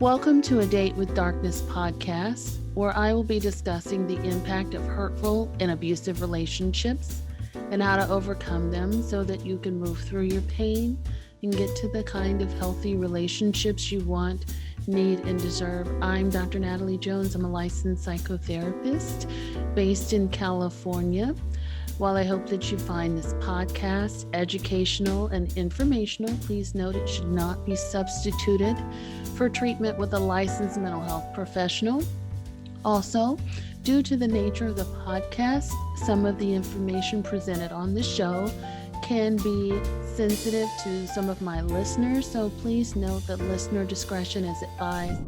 Welcome to A Date with Darkness podcast, where I will be discussing the impact of hurtful and abusive relationships and how to overcome them so that you can move through your pain and get to the kind of healthy relationships you want, need, and deserve. I'm Dr. Natalie Jones. I'm a licensed psychotherapist based in California. While I hope that you find this podcast educational and informational, please note it should not be substituted for treatment with a licensed mental health professional. Also, due to the nature of the podcast, some of the information presented on the show can be sensitive to some of my listeners, so please note that listener discretion is advised.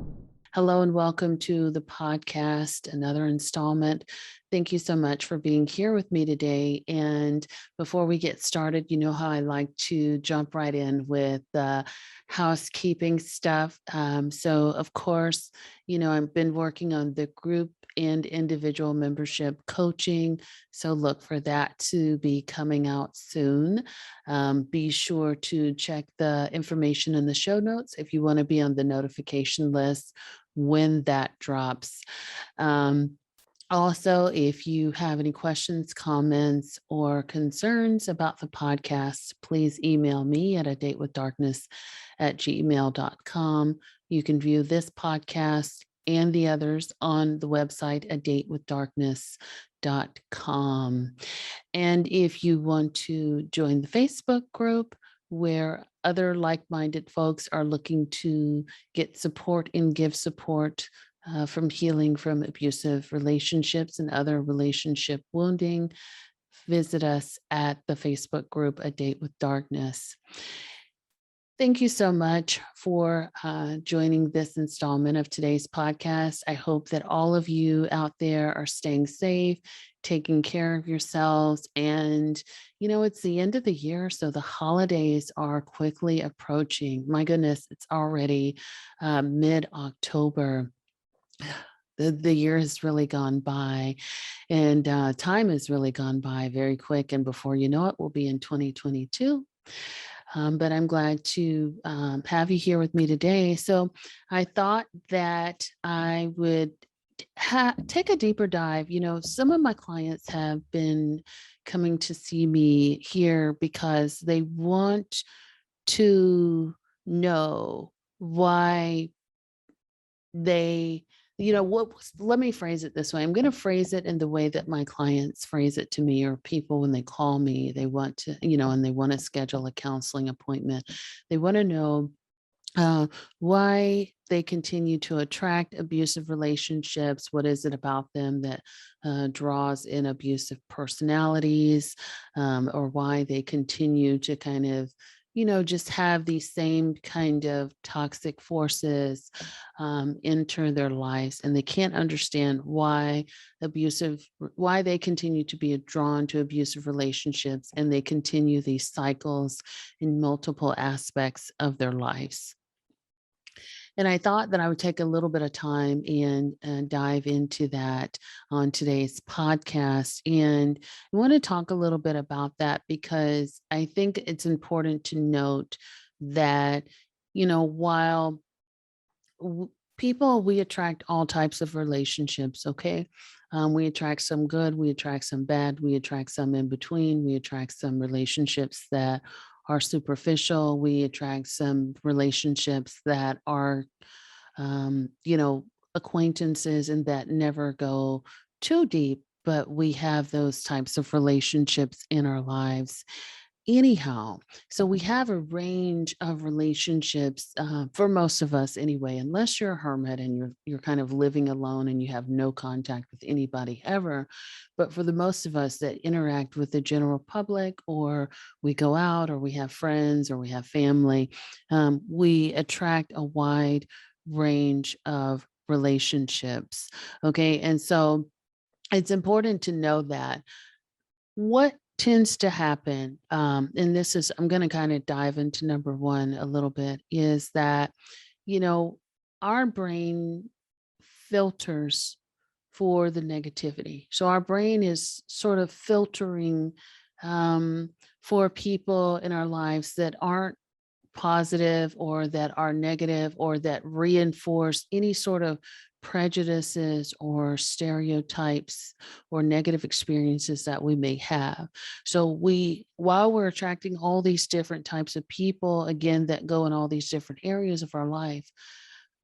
Hello and welcome to the podcast, another installment. Thank you so much for being here with me today. And before we get started, you know how I like to jump right in with housekeeping stuff. So of course, I've been working on the group and individual membership coaching. So look for that to be coming out soon. Be sure to check the information in the show notes if you want to be on the notification list when that drops. Also, if you have any questions, comments, or concerns about the podcast, please email me at adatewithdarkness@gmail.com. You can view this podcast and the others on the website adatewithdarkness.com. And if you want to join the Facebook group where other like-minded folks are looking to get support and give support from healing from abusive relationships and other relationship wounding, visit us at the Facebook group A Date with Darkness. Thank you so much for joining this installment of today's podcast. I hope that all of you out there are staying safe, taking care of yourselves. And, it's the end of the year, so the holidays are quickly approaching. My goodness, it's already mid-October. The year has really gone by, and time has really gone by very quick. And before you know it, we'll be in 2022. But I'm glad to have you here with me today. So I thought that I would take a deeper dive. Some of my clients have been coming to see me here because they want to know why they let me phrase it this way. I'm going to phrase it in the way that my clients phrase it to me, or people when they call me, they want to, and they want to schedule a counseling appointment. They want to know why they continue to attract abusive relationships. What is it about them that draws in abusive personalities, or why they continue to kind of just have these same kind of toxic forces enter their lives, and they can't understand why they continue to be drawn to abusive relationships, and they continue these cycles in multiple aspects of their lives. And I thought that I would take a little bit of time and dive into that on today's podcast. And I want to talk a little bit about that because I think it's important to note that, while we attract all types of relationships, okay? We attract some good, we attract some bad, we attract some in between, we attract some relationships that are superficial, we attract some relationships that are, acquaintances and that never go too deep, but we have those types of relationships in our lives. Anyhow, so we have a range of relationships for most of us anyway, unless you're a hermit and you're kind of living alone and you have no contact with anybody ever. But for the most of us that interact with the general public, or we go out, or we have friends, or we have family, we attract a wide range of relationships. Okay. And so it's important to know that what tends to happen, and this is, I'm going to kind of dive into number one a little bit, is that, our brain filters for the negativity. So our brain is sort of filtering for people in our lives that aren't positive or that are negative or that reinforce any sort of prejudices or stereotypes or negative experiences that we may have. So while we're attracting all these different types of people, again, that go in all these different areas of our life,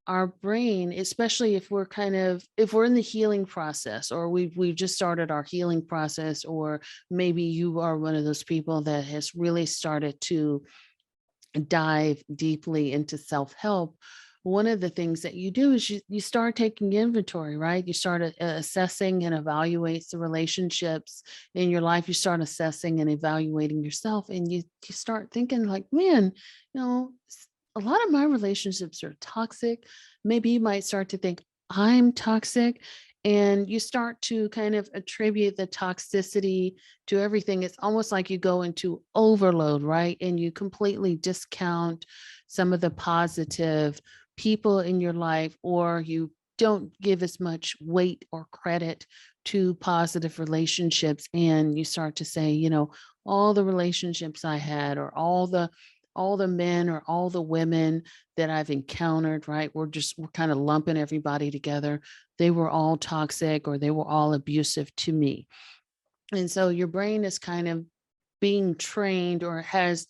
our brain, especially if we're in the healing process, or we've just started our healing process, or maybe you are one of those people that has really started to dive deeply into self-help. One of the things that you do is you start taking inventory, right? You start assessing and evaluate the relationships in your life. You start assessing and evaluating yourself, and you start thinking like, man, a lot of my relationships are toxic. Maybe you might start to think I'm toxic, and you start to kind of attribute the toxicity to everything. It's almost like you go into overload, right? And you completely discount some of the positive people in your life, or you don't give as much weight or credit to positive relationships. And you start to say, all the relationships I had, or all the men or all the women that I've encountered, right? We're kind of lumping everybody together. They were all toxic, or they were all abusive to me. And so your brain is kind of being trained, or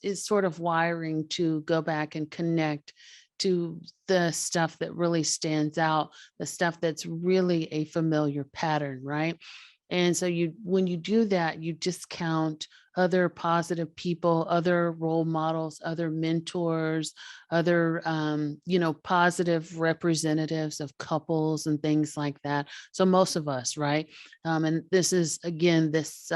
is sort of wiring to go back and connect to the stuff that really stands out, the stuff that's really a familiar pattern, right? And so when you do that, you discount other positive people, other role models, other mentors, other positive representatives of couples and things like that. So most of us, right? And this is again this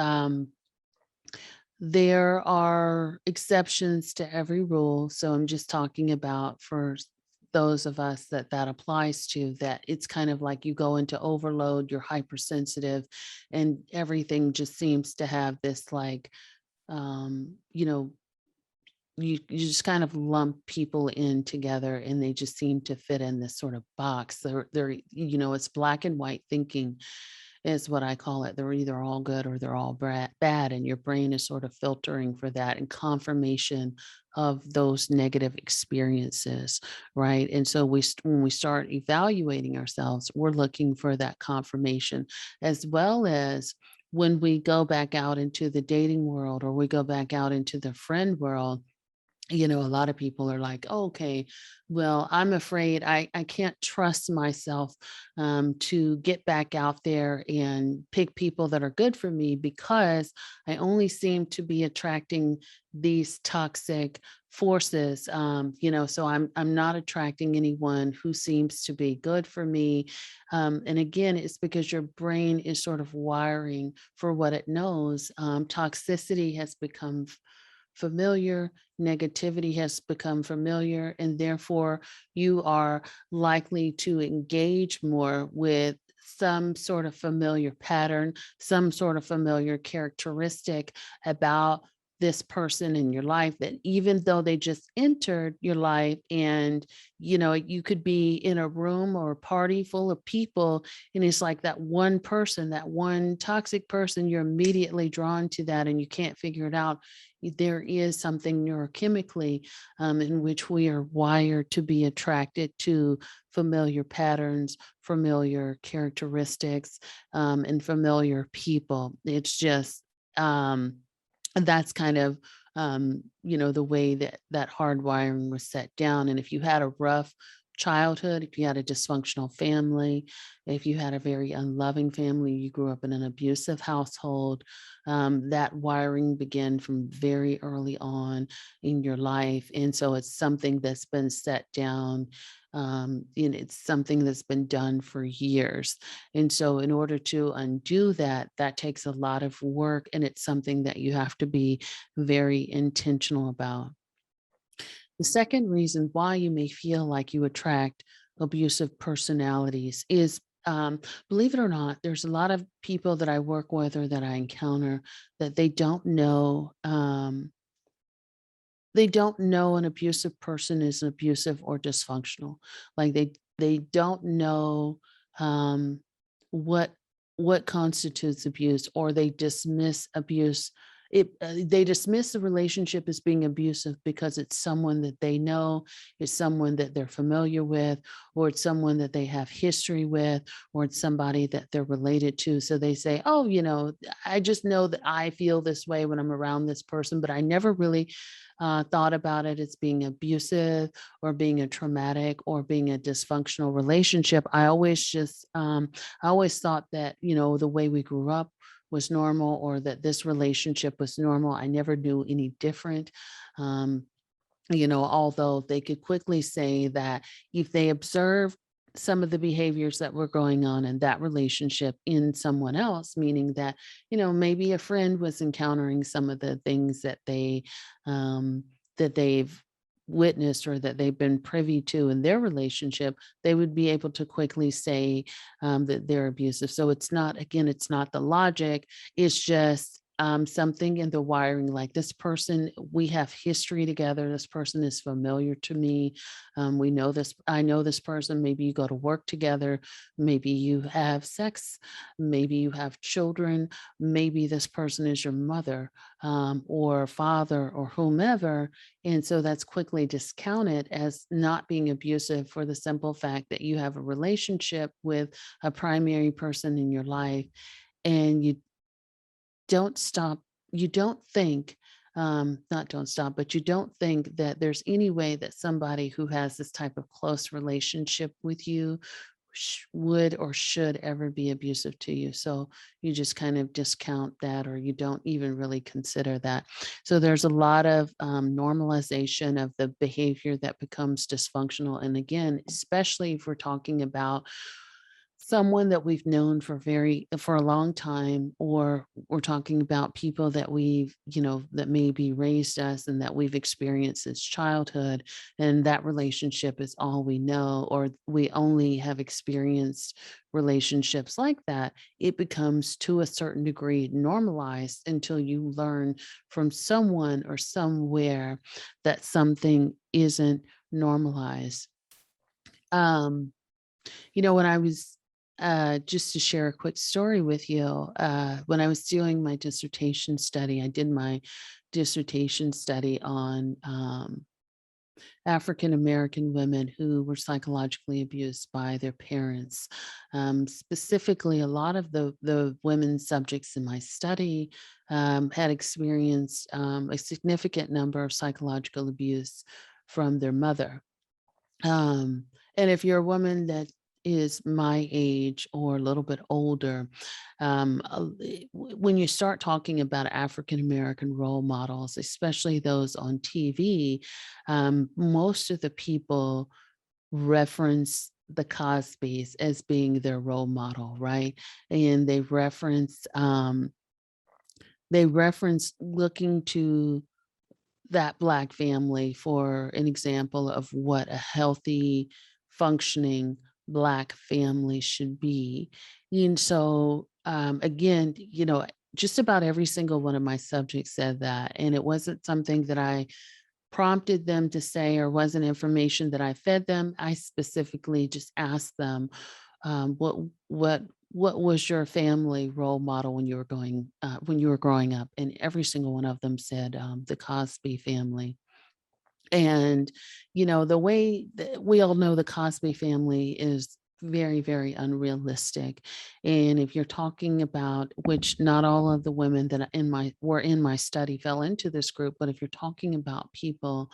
there are exceptions to every rule. So I'm just talking about for those of us that applies to, that it's kind of like you go into overload, you're hypersensitive, and everything just seems to have this like, um, you know, you just kind of lump people in together, and they just seem to fit in this sort of box. It's black and white thinking is what I call it. They're either all good or they're all bad. And your brain is sort of filtering for that and confirmation of those negative experiences, right? And so when we start evaluating ourselves, we're looking for that confirmation, as well as when we go back out into the dating world, or we go back out into the friend world. A lot of people are like, "Oh, okay, well, I'm afraid I can't trust myself to get back out there and pick people that are good for me, because I only seem to be attracting these toxic forces. So I'm not attracting anyone who seems to be good for me." And again, it's because your brain is sort of wiring for what it knows. Toxicity has become familiar, negativity has become familiar, and therefore you are likely to engage more with some sort of familiar pattern, some sort of familiar characteristic about this person in your life, that even though they just entered your life, and you could be in a room or a party full of people, and it's like that one person, that one toxic person, you're immediately drawn to that, and you can't figure it out. There is something neurochemically in which we are wired to be attracted to familiar patterns, familiar characteristics, and familiar people. It's just that's kind of the way that hardwiring was set down. And if you had a rough childhood, if you had a dysfunctional family, if you had a very unloving family, you grew up in an abusive household, that wiring began from very early on in your life. And so it's something that's been set down. It's something that's been done for years. And so in order to undo that, that takes a lot of work, and it's something that you have to be very intentional about. The second reason why you may feel like you attract abusive personalities is, believe it or not, there's a lot of people that I work with or that I encounter that they don't know an abusive person is abusive or dysfunctional. Like they don't know what what constitutes abuse, or they dismiss abuse they dismiss the relationship as being abusive because it's someone that they know, it's someone that they're familiar with, or it's someone that they have history with, or it's somebody that they're related to. So they say, oh, I just know that I feel this way when I'm around this person, but I never really thought about it as being abusive or being a traumatic or being a dysfunctional relationship. I always thought that, the way we grew up was normal, or that this relationship was normal. I never knew any different. Um, Although they could quickly say that if they observe some of the behaviors that were going on in that relationship in someone else, meaning that, maybe a friend was encountering some of the things um, that they've witnessed or that they've been privy to in their relationship, they would be able to quickly say that they're abusive. So it's not the logic, it's just something in the wiring, like this person, we have history together, this person is familiar to me, we know this, I know this person, maybe you go to work together, maybe you have sex, maybe you have children, maybe this person is your mother, or father, or whomever. And so that's quickly discounted as not being abusive for the simple fact that you have a relationship with a primary person in your life, and don't stop you don't think not don't stop, but you don't think that there's any way that somebody who has this type of close relationship with you would or should ever be abusive to you. So you just kind of discount that, or you don't even really consider that. So there's a lot of normalization of the behavior that becomes dysfunctional. And again, especially if we're talking about someone that we've known for a long time, or we're talking about people that that maybe raised us and that we've experienced since childhood, and that relationship is all we know, or we only have experienced relationships like that. It becomes, to a certain degree, normalized until you learn from someone or somewhere that something isn't normalized. um when I was, just to share a quick story with you, when I was doing my dissertation study, I did my dissertation study on African American women who were psychologically abused by their parents. Specifically, a lot of the women subjects in my study had experienced a significant number of psychological abuse from their mother. Um, and if you're a woman that is my age or a little bit older, when you start talking about African American role models, especially those on TV, most of the people reference the Cosbys as being their role model, right? And they reference looking to that Black family for an example of what a healthy, functioning Black family should be. And so, again, just about every single one of my subjects said that. And it wasn't something that I prompted them to say, or wasn't information that I fed them. I specifically just asked them, what what what was your family role model when you were growing up? And every single one of them said the Cosby family. And the way that we all know, the Cosby family is very, very unrealistic. And if you're talking about, which not all of the women that were in my study fell into this group, but if you're talking about people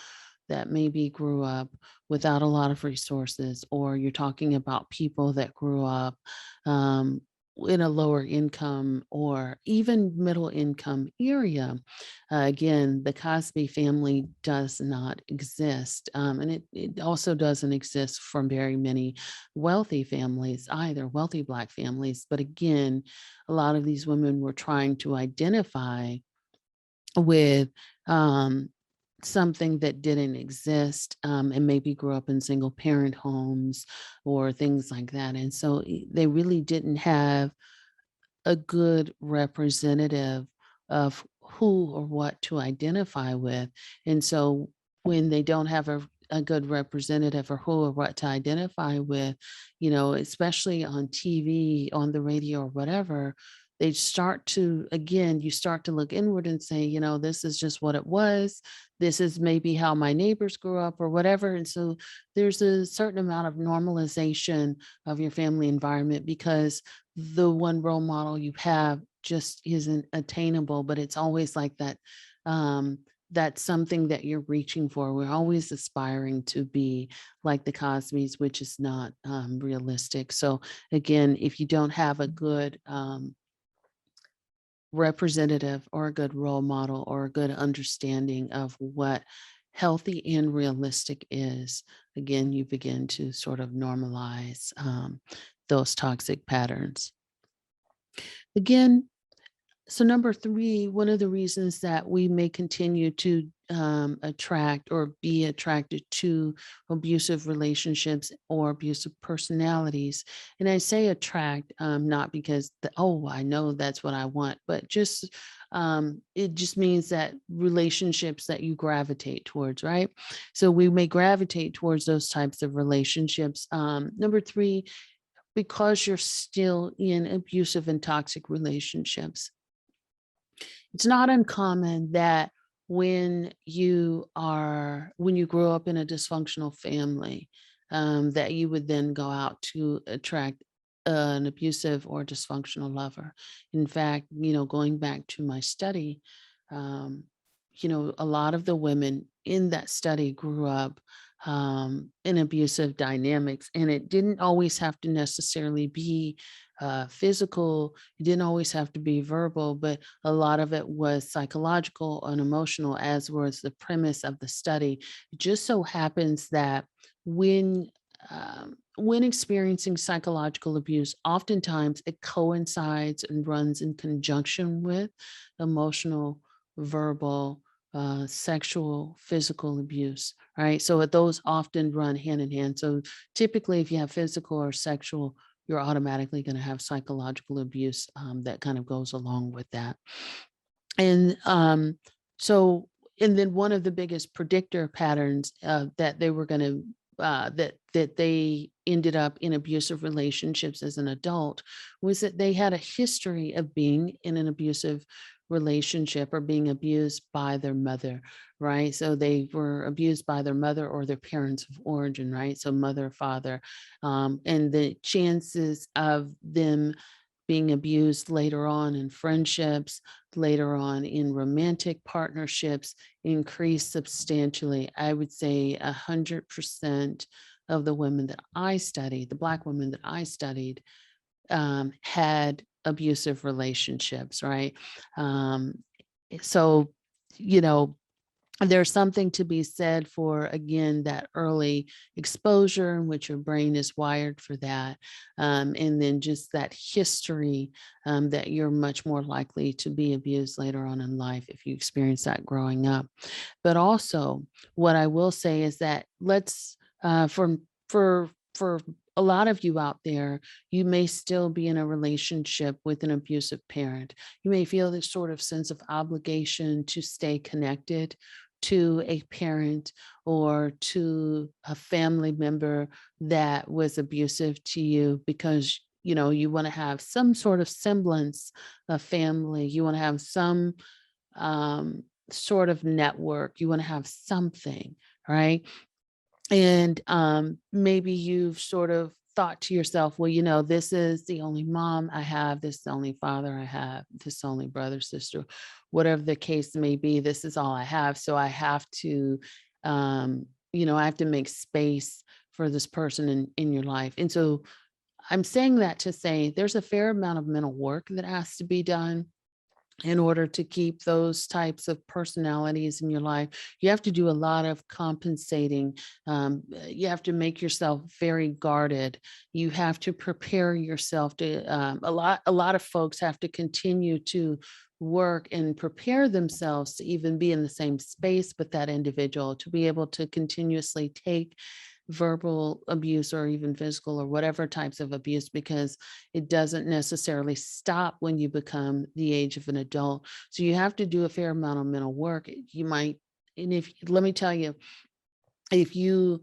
that maybe grew up without a lot of resources, or you're talking about people that grew up um, in a lower income or even middle income area. Again, the Cosby family does not exist. And it also doesn't exist from very many wealthy families either, wealthy Black families. But again, a lot of these women were trying to identify with um, something that didn't exist, and maybe grew up in single parent homes or things like that. And so they really didn't have a good representative of who or what to identify with. And so when they don't have a good representative or who or what to identify with, especially on TV, on the radio, or whatever, they start to, again, you start to look inward and say, this is just what it was. This is maybe how my neighbors grew up or whatever. And so there's a certain amount of normalization of your family environment because the one role model you have just isn't attainable, but it's always like that. That's something that you're reaching for. We're always aspiring to be like the Cosbys, which is not realistic. So again, if you don't have a good representative or a good role model or a good understanding of what healthy and realistic is, again, you begin to sort of normalize those toxic patterns. Again, so number three, one of the reasons that we may continue to attract or be attracted to abusive relationships or abusive personalities, and I say attract, not because I know that's what I want, but just it just means that relationships that you gravitate towards, right? So we may gravitate towards those types of relationships. Number three, because you're still in abusive and toxic relationships. It's not uncommon that when you grow up in a dysfunctional family, that you would then go out to attract an abusive or dysfunctional lover. In fact, going back to my study, um, a lot of the women in that study grew up in abusive dynamics, and it didn't always have to necessarily be physical. It didn't always have to be verbal, but a lot of it was psychological and emotional, as was the premise of the study. It just so happens that when experiencing psychological abuse, oftentimes it coincides and runs in conjunction with emotional, verbal, sexual, physical abuse, right? So those often run hand in hand. So typically, if you have physical or sexual, you're automatically going to have psychological abuse that kind of goes along with that. And so, and then one of the biggest predictor patterns that they were going to that they ended up in abusive relationships as an adult was that they had a history of being in an abusive relationship or being abused by their mother, right? So they were abused by their mother or their parents of origin, right? So mother, father, and the chances of them being abused later on in friendships, later on in romantic partnerships increased substantially. I would say 100% of the women that I studied, the Black women that I studied, had abusive relationships, right? So, you know, there's something to be said for, again, that early exposure in which your brain is wired for that. And then just that history that you're much more likely to be abused later on in life if you experience that growing up. But also, what I will say is that for a lot of you out there, you may still be in a relationship with an abusive parent. You may feel this sort of sense of obligation to stay connected to a parent or to a family member that was abusive to you because you want to have some sort of semblance of family. You want to have some sort of network. You want to have something, right? And maybe you've sort of thought to yourself, well, this is the only mom I have, this is the only father I have, this is the only brother, sister, whatever the case may be, this is all I have. So I have to, I have to make space for this person in your life. And so I'm saying that to say there's a fair amount of mental work that has to be done in order to keep those types of personalities in your life. You have to do a lot of compensating. You have to make yourself very guarded. You have to prepare yourself to, a lot of folks have to continue to work and prepare themselves to even be in the same space with that individual, to be able to continuously take verbal abuse or even physical or whatever types of abuse, because it doesn't necessarily stop when you become the age of an adult. So you have to do a fair amount of mental work. You might, and if, let me tell you, if you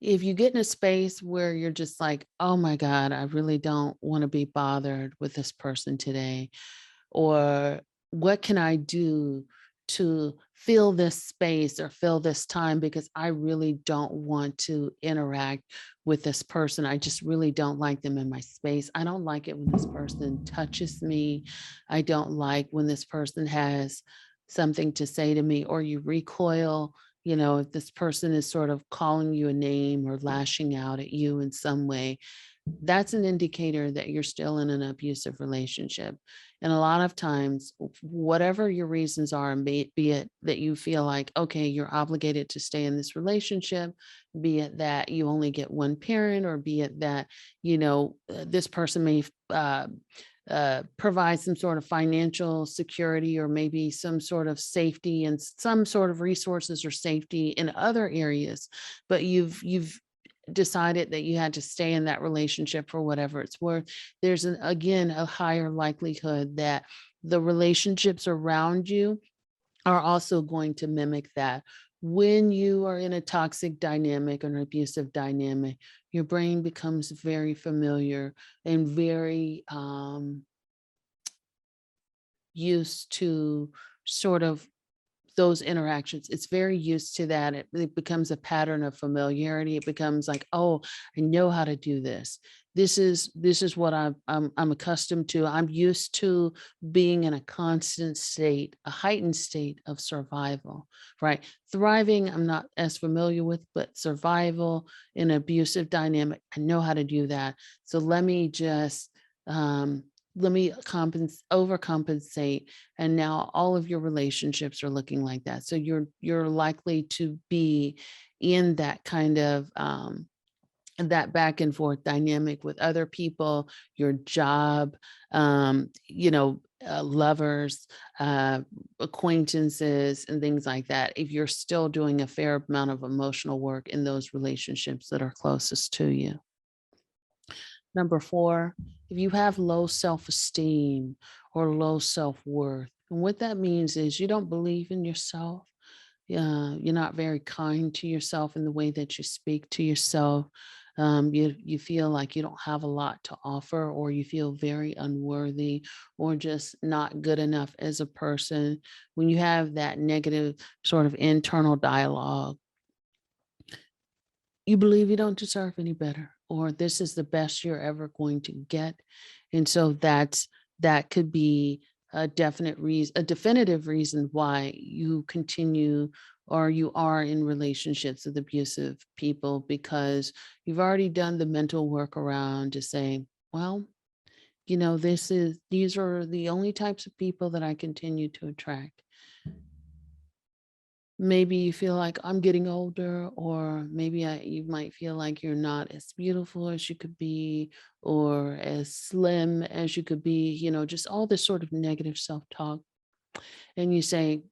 if you get in a space where you're just like, oh my God, I really don't want to be bothered with this person today, or what can I do to fill this space or fill this time because I really don't want to interact with this person. I just really don't like them in my space. I don't like it when this person touches me. I don't like when this person has something to say to me, or you recoil. If this person is sort of calling you a name or lashing out at you in some way, that's an indicator that you're still in an abusive relationship. And a lot of times, whatever your reasons are, and be it that you feel like, okay, you're obligated to stay in this relationship, be it that you only get one parent, or be it that, this person may provide some sort of financial security, or maybe some sort of safety and some sort of resources or safety in other areas, but you've decided that you had to stay in that relationship for whatever it's worth. There's again a higher likelihood that the relationships around you are also going to mimic that. When you are in a toxic dynamic or an abusive dynamic, your brain becomes very familiar and very used to sort of those interactions. It's very used to that. It becomes a pattern of familiarity. It becomes like, oh, I know how to do this. This is what I'm accustomed to. I'm used to being in a constant state, a heightened state of survival, right? Thriving, I'm not as familiar with, but survival in an abusive dynamic, I know how to do that. So um, let me overcompensate, and now all of your relationships are looking like that. So you're likely to be in that kind of that back and forth dynamic with other people, your job, lovers, acquaintances, and things like that, if you're still doing a fair amount of emotional work in those relationships that are closest to you. Number 4, if you have low self-esteem or low self-worth, and what that means is you don't believe in yourself. You're not very kind to yourself in the way that you speak to yourself. You feel like you don't have a lot to offer, or you feel very unworthy, or just not good enough as a person. When you have that negative sort of internal dialogue, you believe you don't deserve any better, or this is the best you're ever going to get. And so that could be a definitive reason why you continue, or you are in relationships with abusive people, because you've already done the mental work around to say, well, these are the only types of people that I continue to attract. Maybe you feel like I'm getting older, or maybe you might feel like you're not as beautiful as you could be, or as slim as you could be, just all this sort of negative self-talk. And you say,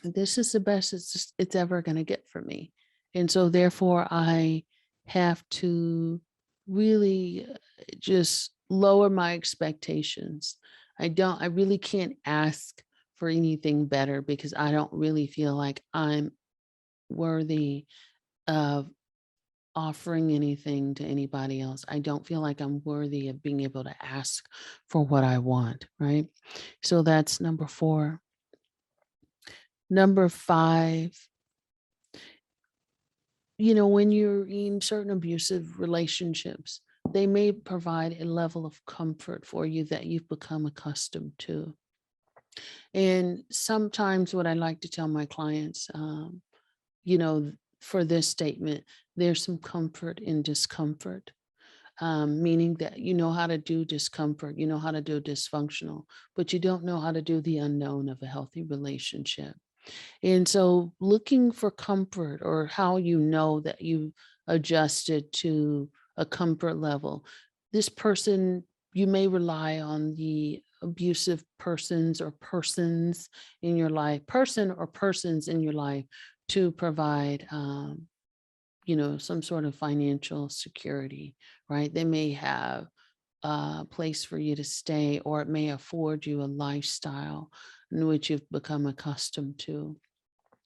this is the best it's ever going to get for me. And so therefore I have to really just lower my expectations. I really can't ask for anything better, because I don't really feel like I'm worthy of offering anything to anybody else. I don't feel like I'm worthy of being able to ask for what I want, right? So that's number 4. Number 5, when you're in certain abusive relationships, they may provide a level of comfort for you that you've become accustomed to. And sometimes what I like to tell my clients, you know, for this statement, there's some comfort in discomfort, meaning that you know how to do discomfort, you know how to do dysfunctional, but you don't know how to do the unknown of a healthy relationship. And so looking for comfort, or how you know that you adjusted to a comfort level. This person, you may rely on the abusive persons in your life, person or persons in your life, to provide some sort of financial security, right? They may have a place for you to stay, or it may afford you a lifestyle in which you've become accustomed to.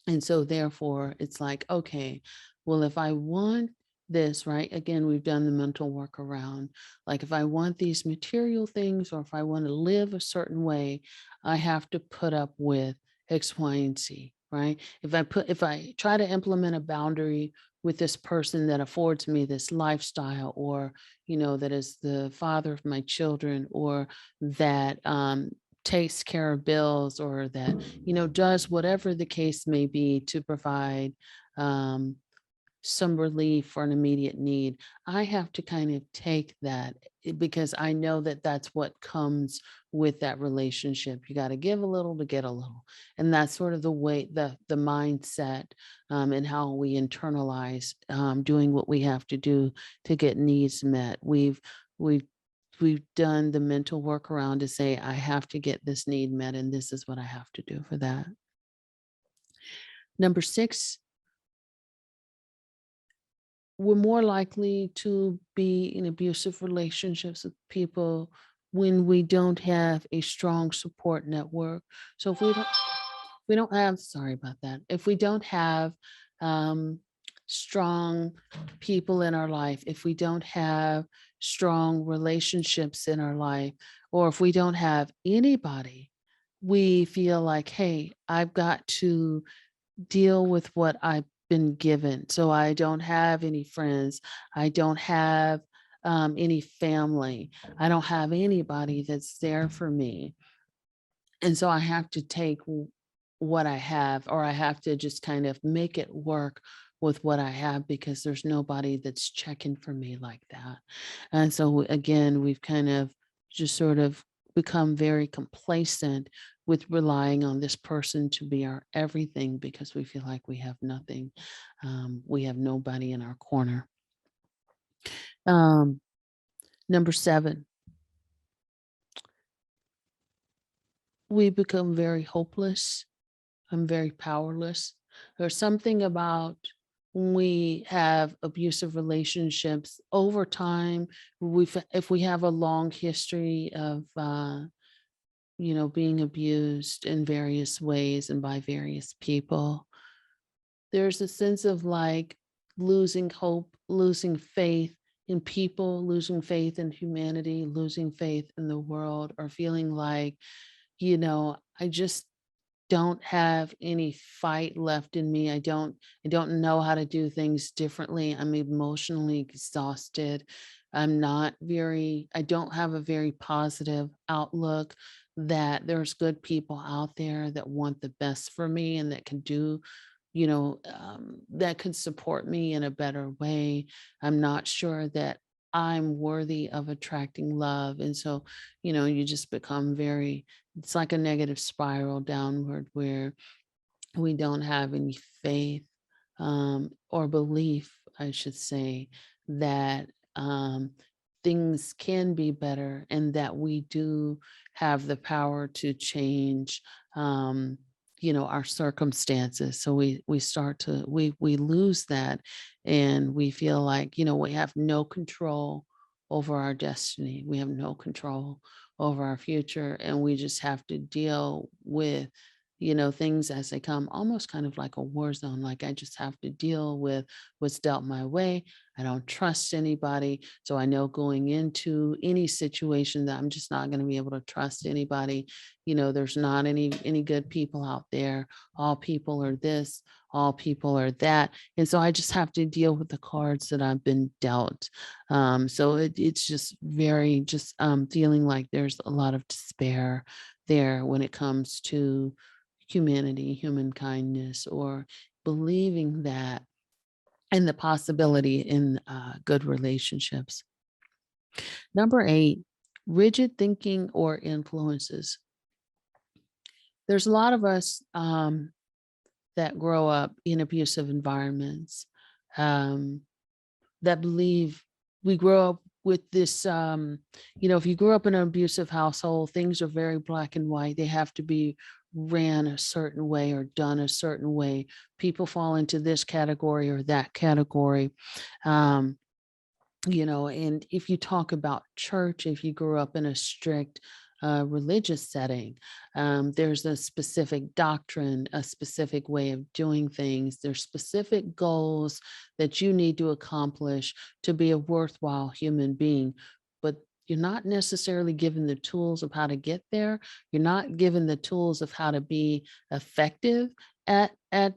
And so therefore it's like, okay, well, if I want this, right? Again, we've done the mental work around, like, if I want these material things or if I want to live a certain way, I have to put up with X, Y, and Z, right? If I try to implement a boundary with this person that affords me this lifestyle, or, that is the father of my children, or that takes care of bills, or that, does whatever the case may be to provide um some relief for an immediate need, I have to kind of take that, because I know that that's what comes with that relationship. You got to give a little to get a little. And that's sort of the way, the mindset, and how we internalize doing what we have to do to get needs met. We've we've done the mental workaround to say, I have to get this need met, and this is what I have to do for that. Number six, we're more likely to be in abusive relationships with people when we don't have a strong support network. So if we don't have, sorry about that, if we don't have um, strong people in our life, if we don't have strong relationships in our life, or if we don't have anybody, we feel like, hey, I've got to deal with what I've been given. So I don't have any friends. I don't have any family. I don't have anybody that's there for me. And so I have to take what I have, or I have to just kind of make it work with what I have, because there's nobody that's checking for me like that. And so again, we've kind of just sort of become very complacent with relying on this person to be our everything, because we feel like we have nothing. We have nobody in our corner. Um, Number seven, we become very hopeless. I'm very powerless. There's something about when we have abusive relationships over time. If we have a long history of being abused in various ways and by various people, there's a sense of like losing hope, losing faith in people, losing faith in humanity, losing faith in the world, or feeling like, I just don't have any fight left in me. I don't know how to do things differently. I'm emotionally exhausted. I don't have a very positive outlook that there's good people out there that want the best for me and that can do, that could support me in a better way. I'm not sure that I'm worthy of attracting love. And so, you just become very, it's like a negative spiral downward, where we don't have any faith, or belief, I should say, that things can be better, and that we do have the power to change, our circumstances. So we start to we lose that, and we feel like, we have no control over our destiny. We have no control over our future, and we just have to deal with, things as they come, almost kind of like a war zone. Like, I just have to deal with what's dealt my way. I don't trust anybody. So I know going into any situation that I'm just not going to be able to trust anybody. There's not any good people out there. All people are this, all people are that. And so I just have to deal with the cards that I've been dealt. So it's just very just feeling like there's a lot of despair there when it comes to humanity, human kindness, or believing that, and the possibility in good relationships. Number eight, rigid thinking or influences. There's a lot of us that grow up in abusive environments, um, that believe, we grow up with this, if you grew up in an abusive household, things are very black and white. They have to be ran a certain way or done a certain way. People fall into this category or that category. Um, and if you talk about church, if you grew up in a strict religious setting. There's a specific doctrine, a specific way of doing things. There's specific goals that you need to accomplish to be a worthwhile human being. But you're not necessarily given the tools of how to get there. You're not given the tools of how to be effective at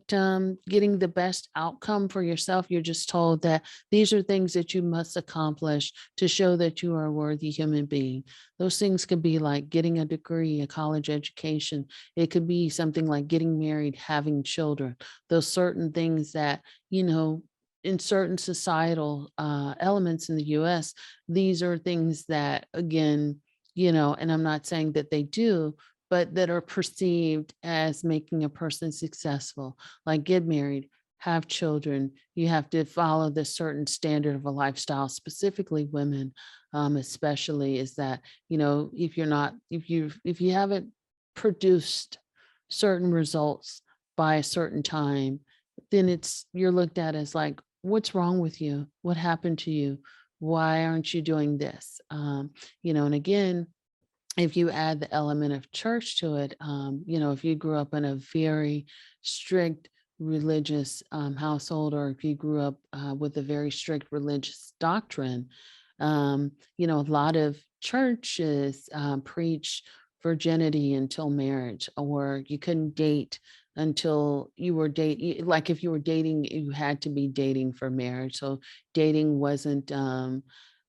getting the best outcome for yourself. You're just told that these are things that you must accomplish to show that you are a worthy human being. Those things could be like getting a degree, a college education. It could be something like getting married, having children. Those certain things that, in certain societal elements in the US, these are things that, again, and I'm not saying that they do, but that are perceived as making a person successful, like get married, have children. You have to follow this certain standard of a lifestyle, specifically women, especially is that, if you're not, if you haven't produced certain results by a certain time, then you're looked at as like, what's wrong with you? What happened to you? Why aren't you doing this? And again, if you add the element of church to it, if you grew up in a very strict religious household, or if you grew up with a very strict religious doctrine, a lot of churches preach virginity until marriage, or you couldn't date until you were dating. Like if you were dating, you had to be dating for marriage. So dating wasn't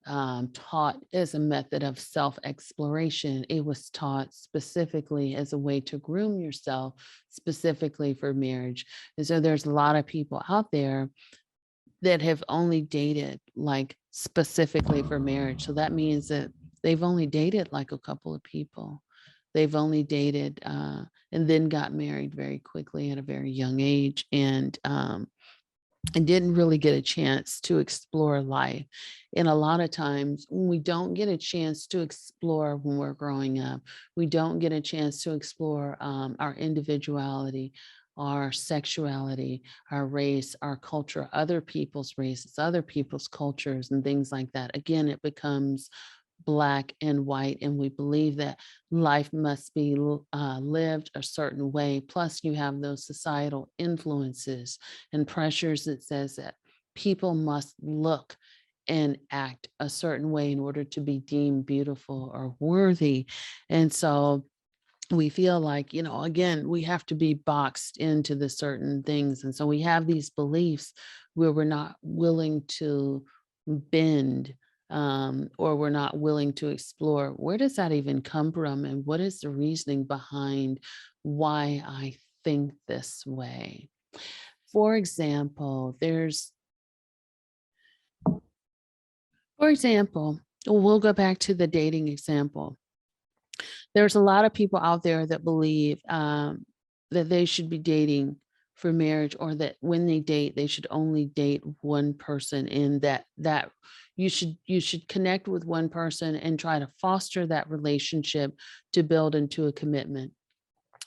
taught as a method of self-exploration. It was taught specifically as a way to groom yourself specifically for marriage. And so there's a lot of people out there that have only dated like specifically for marriage. So that means that they've only dated like a couple of people. They've only dated and then got married very quickly at a very young age, and didn't really get a chance to explore life. And a lot of times when we don't get a chance to explore when we're growing up, we don't get a chance to explore our individuality, our sexuality, our race, our culture, other people's races, other people's cultures, and things like that. Again, it becomes black and white, and we believe that life must be lived a certain way. Plus you have those societal influences and pressures that says that people must look and act a certain way in order to be deemed beautiful or worthy. And so we feel like, again, we have to be boxed into the certain things. And so we have these beliefs where we're not willing to bend, or we're not willing to explore where does that even come from, and what is the reasoning behind why I think this way. For example, we'll go back to the dating example. There's a lot of people out there that believe that they should be dating for marriage, or that when they date, they should only date one person, and that you should connect with one person and try to foster that relationship to build into a commitment.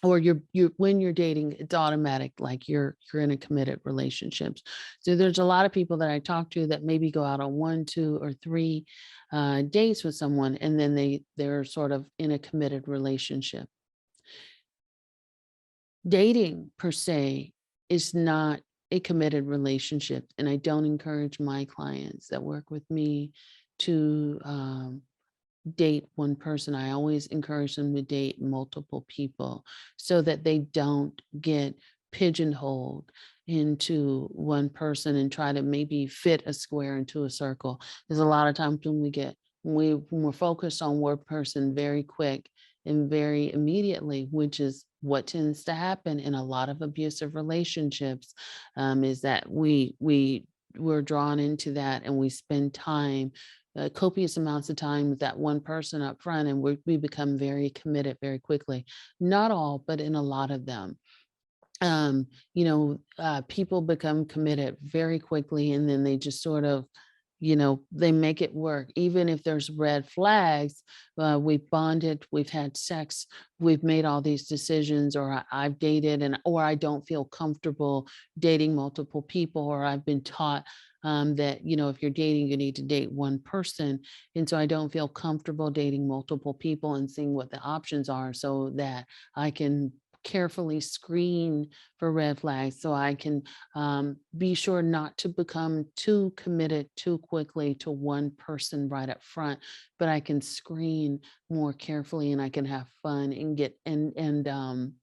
Or you're when you're dating, it's automatic, like you're in a committed relationships. So there's a lot of people that I talk to that maybe go out on 1, 2, or 3 dates with someone, and then they're sort of in a committed relationship. Dating per se is not a committed relationship, and I don't encourage my clients that work with me to date one person. I always encourage them to date multiple people so that they don't get pigeonholed into one person and try to maybe fit a square into a circle. There's a lot of times when we're focused on one person very quick and very immediately, which is what tends to happen in a lot of abusive relationships, is that we're drawn into that, and we spend time, copious amounts of time with that one person up front, and we become very committed very quickly. Not all, but in a lot of them. People become committed very quickly, and then they just sort of, they make it work. Even if there's red flags, we've bonded, we've had sex, we've made all these decisions, or I've dated, or I don't feel comfortable dating multiple people, or I've been taught that, if you're dating, you need to date one person. And so I don't feel comfortable dating multiple people and seeing what the options are so that I can carefully screen for red flags, so I can be sure not to become too committed too quickly to one person right up front, but I can screen more carefully and I can have fun and get and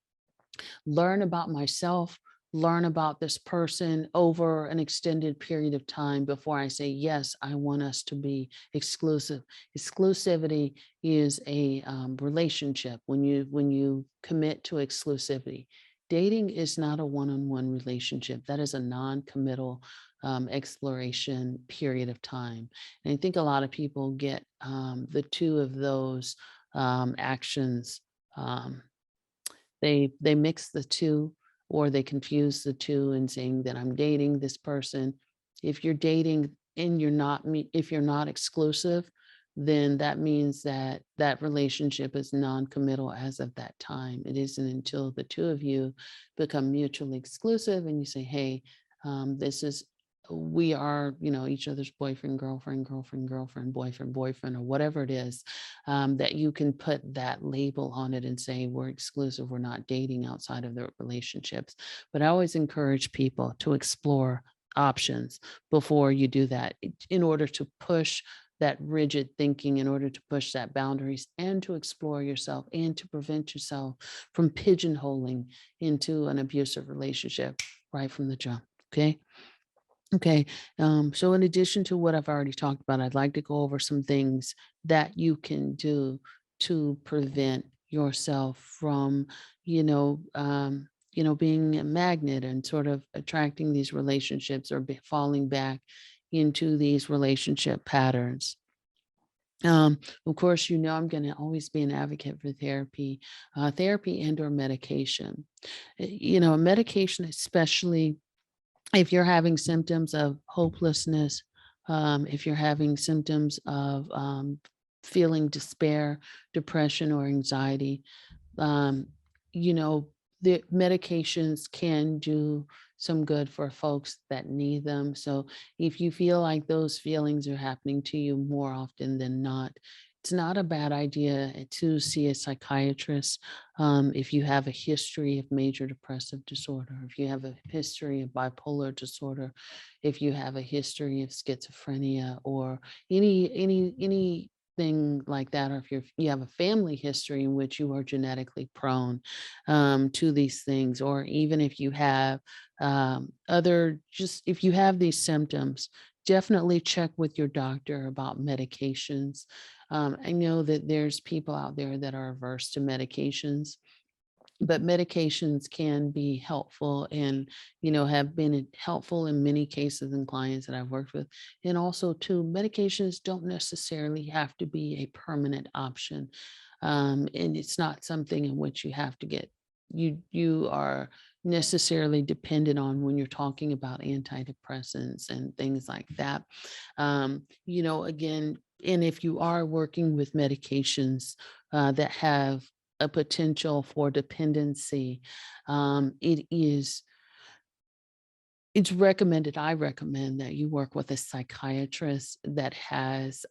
learn about myself, learn about this person over an extended period of time before I say, yes, I want us to be exclusive. Exclusivity is a relationship when you commit to exclusivity. Dating is not a one-on-one relationship. That is a non-committal exploration period of time. And I think a lot of people get the two of those actions. Um, they mix the two, or they confuse the two and saying that I'm dating this person. If you're dating and if you're not exclusive, then that means that that relationship is non-committal as of that time. It isn't until the two of you become mutually exclusive and you say, hey, this is we are, each other's boyfriend, girlfriend, girlfriend, girlfriend, boyfriend, boyfriend, or whatever it is, that you can put that label on it and say, we're exclusive, we're not dating outside of the relationships. But I always encourage people to explore options before you do that, in order to push that rigid thinking, in order to push that boundaries and to explore yourself and to prevent yourself from pigeonholing into an abusive relationship right from the jump. Okay. Okay. So in addition to what I've already talked about, I'd like to go over some things that you can do to prevent yourself from, being a magnet and sort of attracting these relationships, or falling back into these relationship patterns. Of course, I'm going to always be an advocate for therapy and or medication. Medication, especially if you're having symptoms of hopelessness, if you're having symptoms of feeling despair, depression, or anxiety, um, you know, the medications can do some good for folks that need them. So if you feel like those feelings are happening to you more often than not, it's not a bad idea to see a psychiatrist. If you have a history of major depressive disorder, if you have a history of bipolar disorder, if you have a history of schizophrenia, or any thing like that, or if you have a family history in which you are genetically prone to these things, or even if you have if you have these symptoms, definitely check with your doctor about medications. I know that there's people out there that are averse to medications, but medications can be helpful, and have been helpful in many cases in clients that I've worked with. And also too, medications don't necessarily have to be a permanent option, and it's not something in which you have to get you are necessarily dependent on when you're talking about antidepressants and things like that. Again, and if you are working with medications that have a potential for dependency, it's recommended. I recommend that you work with a psychiatrist that has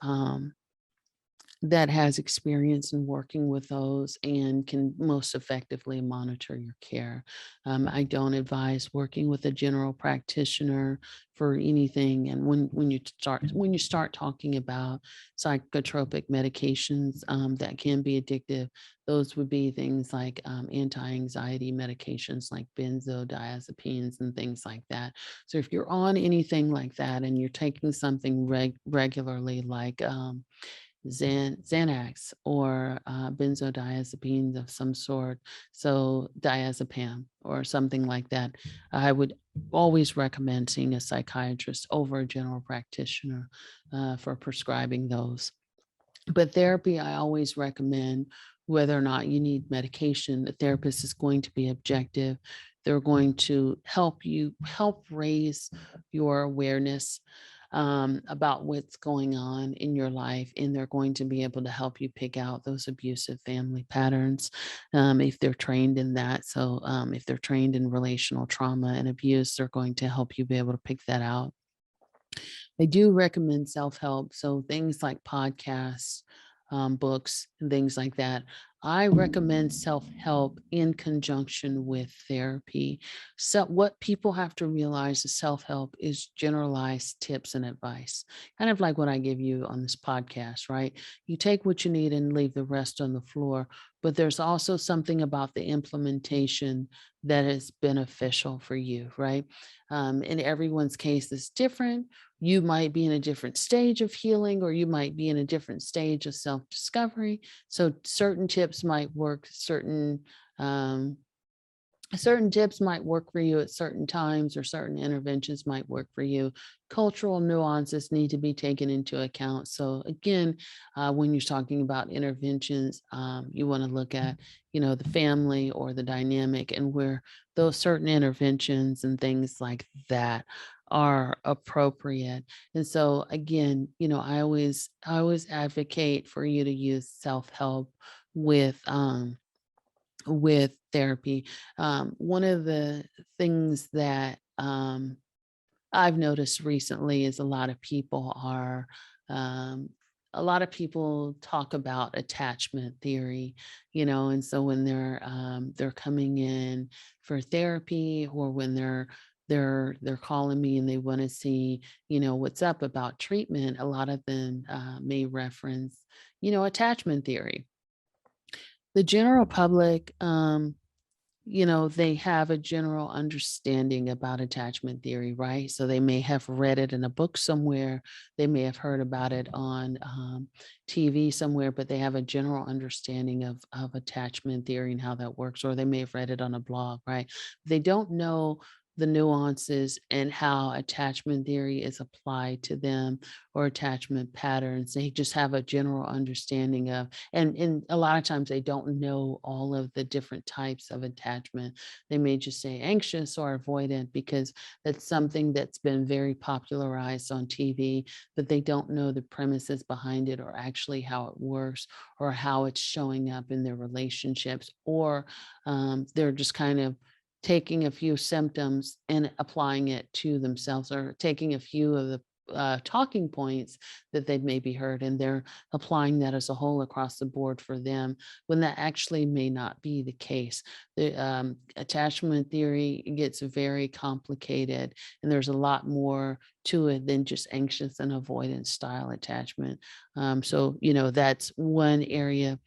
experience in working with those and can most effectively monitor your care. I don't advise working with a general practitioner for anything. And when you start talking about psychotropic medications that can be addictive, those would be things like anti-anxiety medications like benzodiazepines and things like that. So if you're on anything like that and you're taking something regularly, like Xanax or benzodiazepines of some sort, so diazepam or something like that, I would always recommend seeing a psychiatrist over a general practitioner for prescribing those. But therapy, I always recommend, whether or not you need medication, the therapist is going to be objective. They're going to help raise your awareness about what's going on in your life, and they're going to be able to help you pick out those abusive family patterns if they're trained in that. So if they're trained in relational trauma and abuse, they're going to help you be able to pick that out. I do recommend self-help, so things like podcasts, books, and things like that. I recommend self-help in conjunction with therapy. So what people have to realize is self-help is generalized tips and advice, kind of like what I give you on this podcast, right? You take what you need and leave the rest on the floor, but there's also something about the implementation that is beneficial for you, right? And everyone's case is different. You might be in a different stage of healing, or you might be in a different stage of self discovery. So certain tips might work, um, certain tips might work for you at certain times, or certain interventions might work for you. Cultural nuances need to be taken into account. So again, when you're talking about interventions, you want to look at, the family or the dynamic, and where those certain interventions and things like that are appropriate. And so again, I always advocate for you to use self-help with therapy. One of the things that I've noticed recently is um, a lot of people talk about attachment theory, and so when they're coming in for therapy, or when they're calling me and they want to see, what's up about treatment, a lot of them may reference, attachment theory. The general public, they have a general understanding about attachment theory, right? So they may have read it in a book somewhere, they may have heard about it on TV somewhere, but they have a general understanding of attachment theory and how that works, or they may have read it on a blog, right? They don't know the nuances and how attachment theory is applied to them, or attachment patterns. They just have a general understanding of, and a lot of times they don't know all of the different types of attachment. They may just say anxious or avoidant because that's something that's been very popularized on TV, but they don't know the premises behind it, or actually how it works, or how it's showing up in their relationships, or they're just kind of taking a few symptoms and applying it to themselves, or taking a few of the talking points that they've maybe heard, and they're applying that as a whole across the board for them, when that actually may not be the case. The attachment theory gets very complicated, and there's a lot more to it than just anxious and avoidance style attachment. So, that's one area,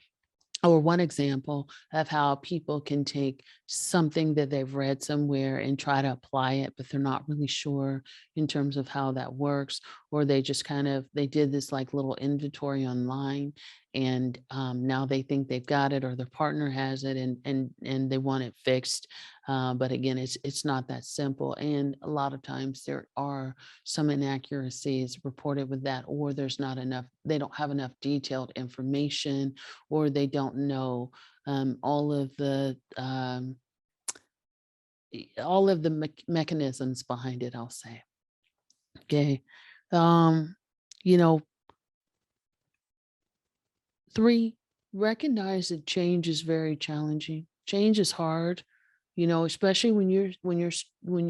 or one example of how people can take something that they've read somewhere and try to apply it, but they're not really sure in terms of how that works, or they just they did this like little inventory online, and now they think they've got it, or their partner has it, and they want it fixed. But again, it's not that simple, and a lot of times there are some inaccuracies reported with that, or there's not enough. They don't have enough detailed information, or they don't know all of the mechanisms behind it, I'll say. Okay. Um, you know, Three, recognize that change is very challenging. Change is hard, especially when you're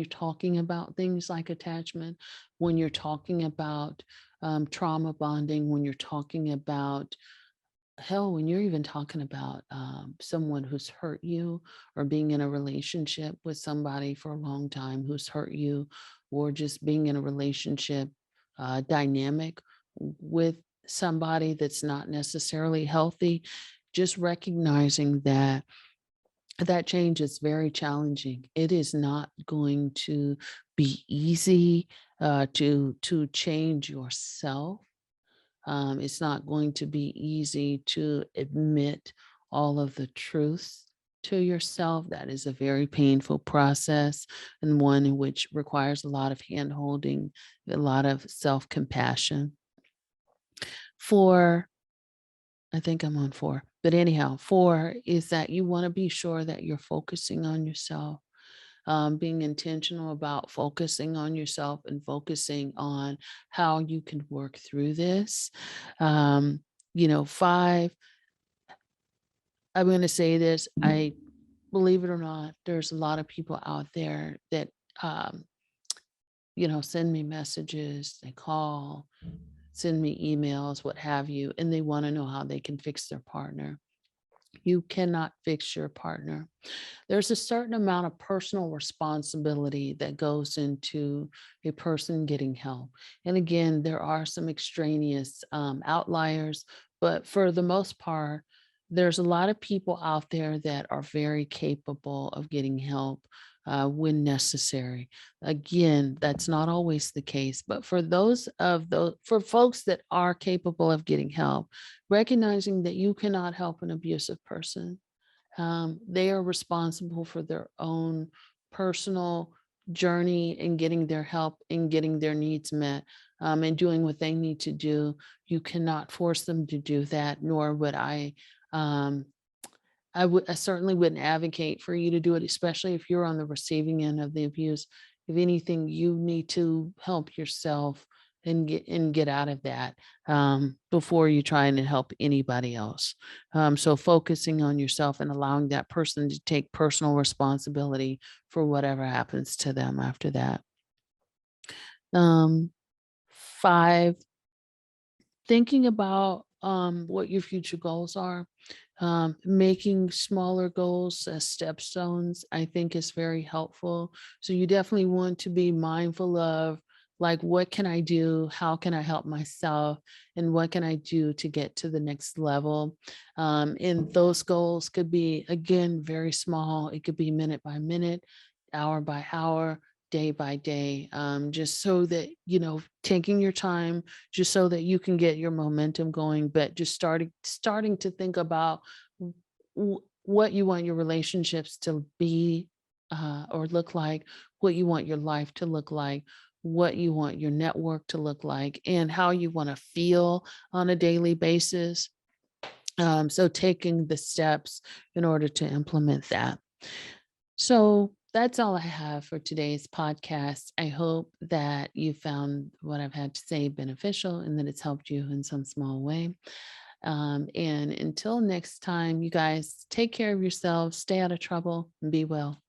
talking about things like attachment, when you're talking about trauma bonding, when you're talking about, hell, when you're even talking about someone who's hurt you, or being in a relationship with somebody for a long time who's hurt you, or just being in a relationship dynamic with somebody that's not necessarily healthy, just recognizing that change is very challenging. It is not going to be easy to change yourself. It's not going to be easy to admit all of the truths to yourself. That is a very painful process, and one in which requires a lot of hand holding, a lot of self compassion. For, I think I'm on four, but anyhow, four is that you want to be sure that you're focusing on yourself, being intentional about focusing on yourself and focusing on how you can work through this. Five, I'm going to say this. I believe it or not, there's a lot of people out there that um, send me messages, they call, send me emails, what have you, and they want to know how they can fix their partner. You cannot fix your partner. There's a certain amount of personal responsibility that goes into a person getting help. And again, there are some extraneous outliers, but for the most part, there's a lot of people out there that are very capable of getting help when necessary. Again, that's not always the case, but for folks that are capable of getting help, recognizing that you cannot help an abusive person, they are responsible for their own personal journey in getting their help and getting their needs met, and doing what they need to do. You cannot force them to do that, nor would I. Um, I certainly wouldn't advocate for you to do it, especially if you're on the receiving end of the abuse. If anything, you need to help yourself and get out of that before you try and help anybody else. So focusing on yourself and allowing that person to take personal responsibility for whatever happens to them after that. 5, thinking about what your future goals are. Making smaller goals as stepstones, I think, is very helpful. So you definitely want to be mindful of, like, what can I do? How can I help myself? And what can I do to get to the next level? And those goals could be, again, very small. It could be minute by minute, hour by hour, day by day, just so that, taking your time, just so that you can get your momentum going, but just starting to think about what you want your relationships to be, or look like, what you want your life to look like, what you want your network to look like, and how you want to feel on a daily basis. So taking the steps in order to implement that. So that's all I have for today's podcast. I hope that you found what I've had to say beneficial and that it's helped you in some small way. And until next time, you guys take care of yourselves, stay out of trouble, and be well.